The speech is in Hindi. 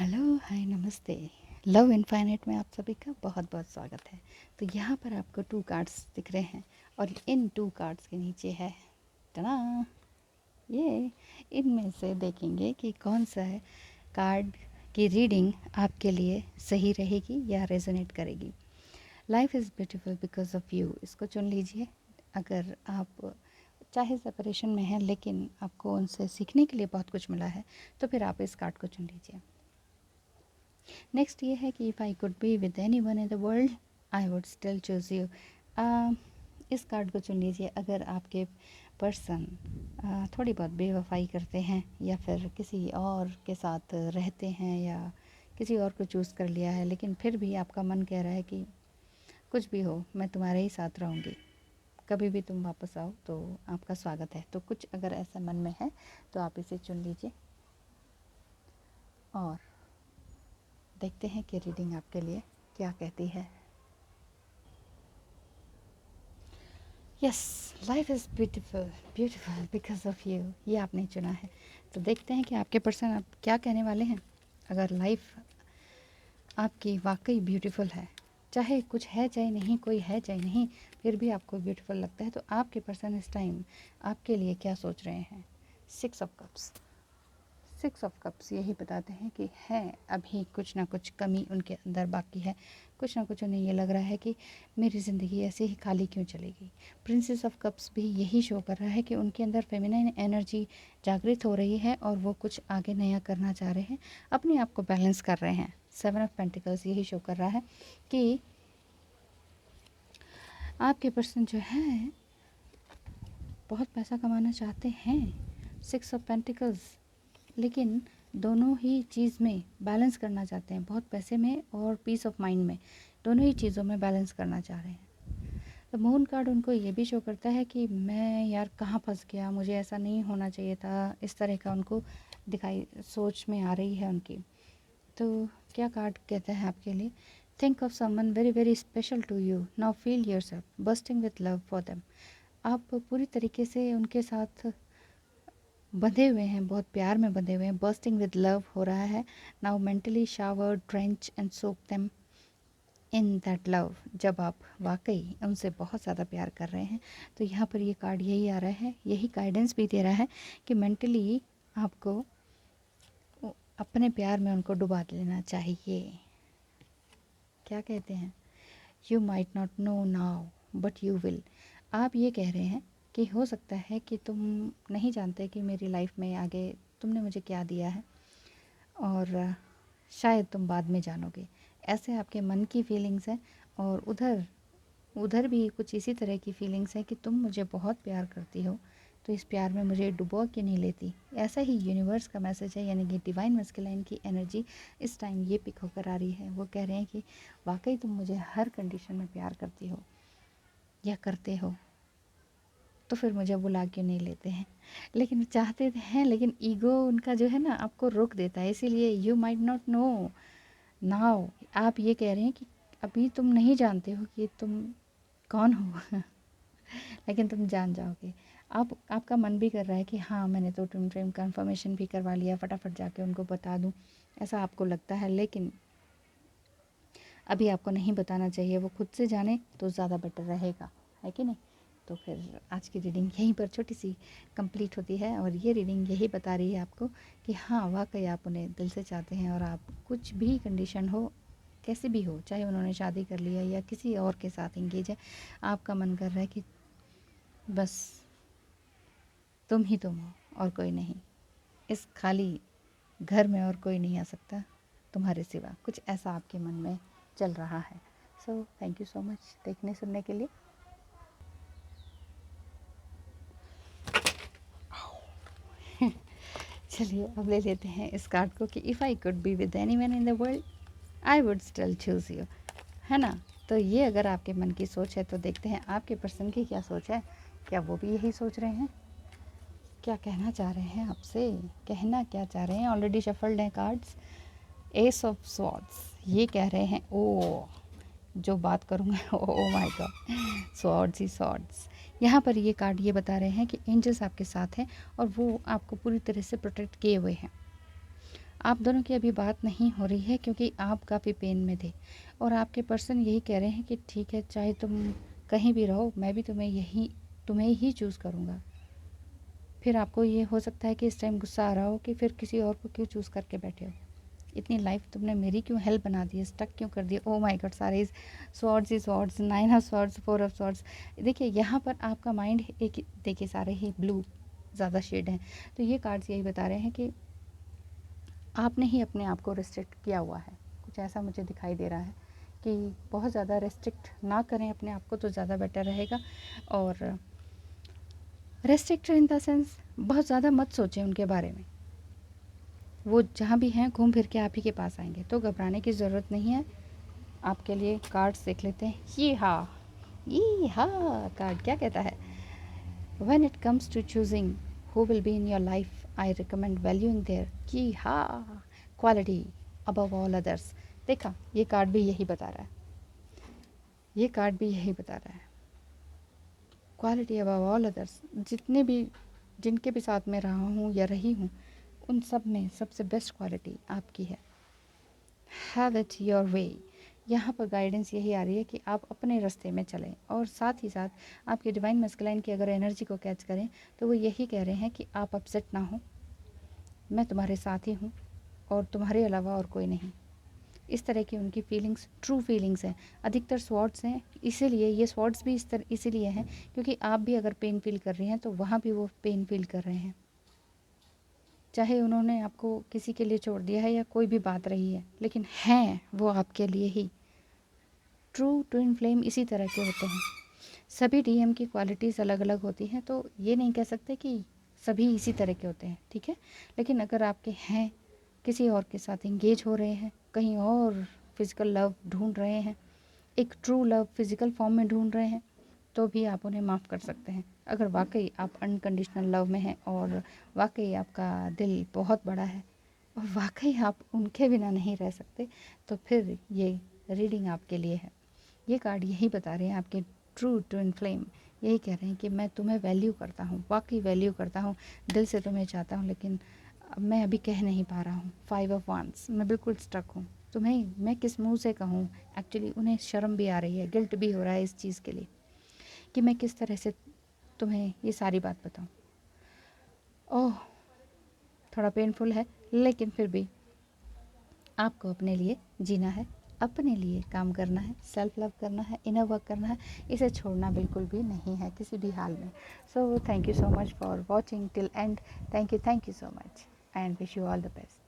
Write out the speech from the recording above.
हेलो, हाय, नमस्ते। लव इनफाइनाइट में आप सभी का बहुत बहुत स्वागत है। तो यहाँ पर आपको 2 कार्ड्स दिख रहे हैं और इन 2 कार्ड्स के नीचे है टना ये इनमें से देखेंगे कि कौन सा है कार्ड की रीडिंग आपके लिए सही रहेगी या रेजोनेट करेगी। Life is beautiful because of you, इसको चुन लीजिए। अगर आप चाहे सेपरेशन में हैं लेकिन आपको उनसे सीखने के लिए बहुत कुछ मिला है तो फिर आप इस कार्ड को चुन लीजिए। नेक्स्ट ये है कि if I could be with any one in the world I would still choose you. इस कार्ड को चुन लीजिए अगर आपके पर्सन थोड़ी बहुत बेवफाई करते हैं या फिर किसी और के साथ रहते हैं या किसी और को चूज़ कर लिया है, लेकिन फिर भी आपका मन कह रहा है कि कुछ भी हो मैं तुम्हारे ही साथ रहूँगी, कभी भी तुम वापस आओ तो आपका स्वागत है। तो कुछ अगर ऐसा मन में है तो आप इसे चुन लीजिए और देखते हैं कि रीडिंग आपके लिए क्या कहती है। Yes, life is beautiful beautiful because of you, ये आपने चुना है। तो देखते हैं कि आपके पर्सन आप क्या कहने वाले हैं। अगर लाइफ आपकी वाकई ब्यूटीफुल है, चाहे कुछ है चाहे नहीं, कोई है चाहे नहीं, फिर भी आपको ब्यूटीफुल लगता है, तो आपके पर्सन इस टाइम आपके लिए क्या सोच रहे हैं। 6 ऑफ कप्स यही बताते हैं कि है अभी कुछ ना कुछ कमी उनके अंदर बाकी है, कुछ ना कुछ उन्हें ये लग रहा है कि मेरी ज़िंदगी ऐसे ही खाली क्यों चलेगी। प्रिंसेस ऑफ कप्स भी यही शो कर रहा है कि उनके अंदर फेमिनाइन एनर्जी जागृत हो रही है और वो कुछ आगे नया करना चाह रहे हैं, अपने आप को बैलेंस कर रहे हैं। 7 ऑफ पेंटिकल्स यही शो कर रहा है कि आपके पर्सन जो है बहुत पैसा कमाना चाहते हैं, 6 ऑफ पेंटिकल्स, लेकिन दोनों ही चीज़ में बैलेंस करना चाहते हैं, बहुत पैसे में और पीस ऑफ माइंड में, दोनों ही चीज़ों में बैलेंस करना चाह रहे हैं। तो मून कार्ड उनको ये भी शो करता है कि मैं यार कहाँ फंस गया, मुझे ऐसा नहीं होना चाहिए था, इस तरह का उनको दिखाई सोच में आ रही है उनकी। तो क्या कार्ड कहता है आपके लिए। Think of someone very very special to you, now feel yourself bursting with love for them. आप पूरी तरीके से उनके साथ बंधे हुए हैं, बहुत प्यार में बंधे हुए हैं, बर्स्टिंग विद लव हो रहा है। Now mentally shower drench and soak them in that love. जब आप वाकई उनसे बहुत ज़्यादा प्यार कर रहे हैं तो यहाँ पर ये कार्ड यही आ रहा है, यही गाइडेंस भी दे रहा है कि मेंटली आपको अपने प्यार में उनको डुबा लेना चाहिए। क्या कहते हैं, you might not know now but you will. आप ये कह रहे हैं कि हो सकता है कि तुम नहीं जानते कि मेरी लाइफ में आगे तुमने मुझे क्या दिया है और शायद तुम बाद में जानोगे, ऐसे आपके मन की फीलिंग्स हैं। और उधर उधर भी कुछ इसी तरह की फीलिंग्स हैं कि तुम मुझे बहुत प्यार करती हो, तो इस प्यार में मुझे डुबो के नहीं लेती। ऐसा ही यूनिवर्स का मैसेज है, यानी कि डिवाइन मस्कुलाइन की एनर्जी इस टाइम ये पिक होकर आ रही है। वो कह रहे हैं कि वाकई तुम मुझे हर कंडीशन में प्यार करती हो या करते हो, तो फिर मुझे बुला क्यों नहीं लेते हैं। लेकिन चाहते तो हैं, लेकिन ईगो उनका जो है ना आपको रोक देता है, इसीलिए you might not know now. आप ये कह रहे हैं कि अभी तुम नहीं जानते हो कि तुम कौन हो लेकिन तुम जान जाओगे। आप आपका मन भी कर रहा है कि हाँ मैंने तो ट्विन फ्लेम कंफर्मेशन भी करवा लिया, फटाफट जाके उनको बता दूँ, ऐसा आपको लगता है, लेकिन अभी आपको नहीं बताना चाहिए। वो खुद से जाने तो ज़्यादा बेटर रहेगा, है कि नहीं। तो फिर आज की रीडिंग यहीं पर छोटी सी कंप्लीट होती है और ये रीडिंग यही बता रही है आपको कि हाँ वाकई आप उन्हें दिल से चाहते हैं और आप कुछ भी कंडीशन हो, कैसे भी हो, चाहे उन्होंने शादी कर लिया या किसी और के साथ इंगेज है, आपका मन कर रहा है कि बस तुम ही तुम हो और कोई नहीं, इस खाली घर में और कोई नहीं आ सकता तुम्हारे सिवा, कुछ ऐसा आपके मन में चल रहा है। So thank you so much देखने सुनने के लिए। चलिए अब ले लेते हैं इस कार्ड को कि if I could be with any one in the world I would still choose you, है ना। तो ये अगर आपके मन की सोच है तो देखते हैं आपके पर्सन की क्या सोच है। क्या वो भी यही सोच रहे हैं, क्या कहना चाह रहे हैं आपसे, कहना क्या चाह रहे हैं। ऑलरेडी शफल्ड हैं कार्ड्स। एस ऑफ स्वॉर्ड्स ये कह रहे हैं ओ जो बात करूँगा oh my God, swords he swords. यहाँ पर ये कार्ड ये बता रहे हैं कि एंजल्स आपके साथ हैं और वो आपको पूरी तरह से प्रोटेक्ट किए हुए हैं। आप दोनों की अभी बात नहीं हो रही है क्योंकि आप काफ़ी पेन में थे और आपके पर्सन यही कह रहे हैं कि ठीक है, चाहे तुम कहीं भी रहो, मैं भी तुम्हें ही चूज़ करूँगा। फिर आपको ये हो सकता है कि इस टाइम गुस्सा आ रहा हो कि फिर किसी और को क्यों चूज़ करके बैठे हो, इतनी लाइफ तुमने मेरी क्यों हेल्प बना दी है, स्टक क्यों कर दिया। ओह माय गॉड, सारे swords he swords, 9 of swords, 4 of swords. देखिए यहाँ पर आपका माइंड एक, देखिए सारे ही ब्लू ज़्यादा शेड हैं, तो ये कार्ड्स यही बता रहे हैं कि आपने ही अपने आप को रिस्ट्रिक्ट किया हुआ है, कुछ ऐसा मुझे दिखाई दे रहा है कि बहुत ज़्यादा रिस्ट्रिक्ट ना करें अपने आप को तो ज़्यादा बेटर रहेगा। और रेस्ट्रिक्ट इन द सेंस बहुत ज़्यादा मत सोचें उनके बारे में, वो जहाँ भी हैं घूम फिर के आप ही के पास आएंगे, तो घबराने की ज़रूरत नहीं है। आपके लिए कार्ड्स देख लेते हैं। ये हाँ कार्ड क्या कहता है? When it comes to choosing who will be in your life I recommend valuing their key हाँ क्वालिटी अबव ऑल अदर्स। देखा, ये कार्ड भी यही बता रहा है, ये कार्ड भी यही बता रहा है, क्वालिटी अबव ऑल अदर्स। जिनके भी साथ में रहा हूँ या रही हूँ, उन सब में सबसे बेस्ट क्वालिटी आपकी है। Have it your way. यहाँ पर गाइडेंस यही आ रही है कि आप अपने रास्ते में चलें, और साथ ही साथ आपके डिवाइन मस्कुलाइन की अगर एनर्जी को कैच करें तो वो यही कह रहे हैं कि आप अपसेट ना हो, मैं तुम्हारे साथ ही हूँ और तुम्हारे अलावा और कोई नहीं। इस तरह की उनकी फीलिंग्स ट्रू फीलिंग्स हैं। अधिकतर स्वॉर्ड्स हैं, इसीलिए ये स्वॉर्ड्स भी इसीलिए हैं क्योंकि आप भी अगर पेन फील कर रही हैं तो वहाँ भी वो पेन फील कर रहे हैं। चाहे उन्होंने आपको किसी के लिए छोड़ दिया है या कोई भी बात रही है, लेकिन हैं वो आपके लिए ही। ट्रू ट्विन फ्लेम इसी तरह के होते हैं। सभी डीएम की क्वालिटीज़ अलग अलग होती हैं, तो ये नहीं कह सकते कि सभी इसी तरह के होते हैं, ठीक है। लेकिन अगर आपके हैं, किसी और के साथ इंगेज हो रहे हैं, कहीं और फिज़िकल लव ढूंढ रहे हैं, एक ट्रू लव फिज़िकल फॉर्म में ढूंढ रहे हैं, तो भी आप उन्हें माफ़ कर सकते हैं। अगर वाकई आप अनकंडीशनल लव में हैं और वाकई आपका दिल बहुत बड़ा है और वाकई आप उनके बिना नहीं रह सकते, तो फिर ये रीडिंग आपके लिए है। ये कार्ड यही बता रहे हैं, आपके ट्रू ट्विन फ्लेम यही कह रहे हैं कि मैं तुम्हें वैल्यू करता हूँ, वाकई वैल्यू करता हूँ, दिल से तुम्हें चाहता हूँ, लेकिन मैं अभी कह नहीं पा रहा हूँ। 5 ऑफ वांड्स, मैं बिल्कुल स्टक हूँ। तुम्हें मैं किस मुंह से कहूँ? एक्चुअली उन्हें शर्म भी आ रही है, गिल्ट भी हो रहा है इस चीज़ के लिए कि मैं किस तरह से तुम्हें ये सारी बात बताऊँ। ओह, थोड़ा पेनफुल है, लेकिन फिर भी आपको अपने लिए जीना है, अपने लिए काम करना है, सेल्फ लव करना है, इनर वर्क करना है, इसे छोड़ना बिल्कुल भी नहीं है किसी भी हाल में। So thank you so much for watching till and. Thank you so much and wish you all the best.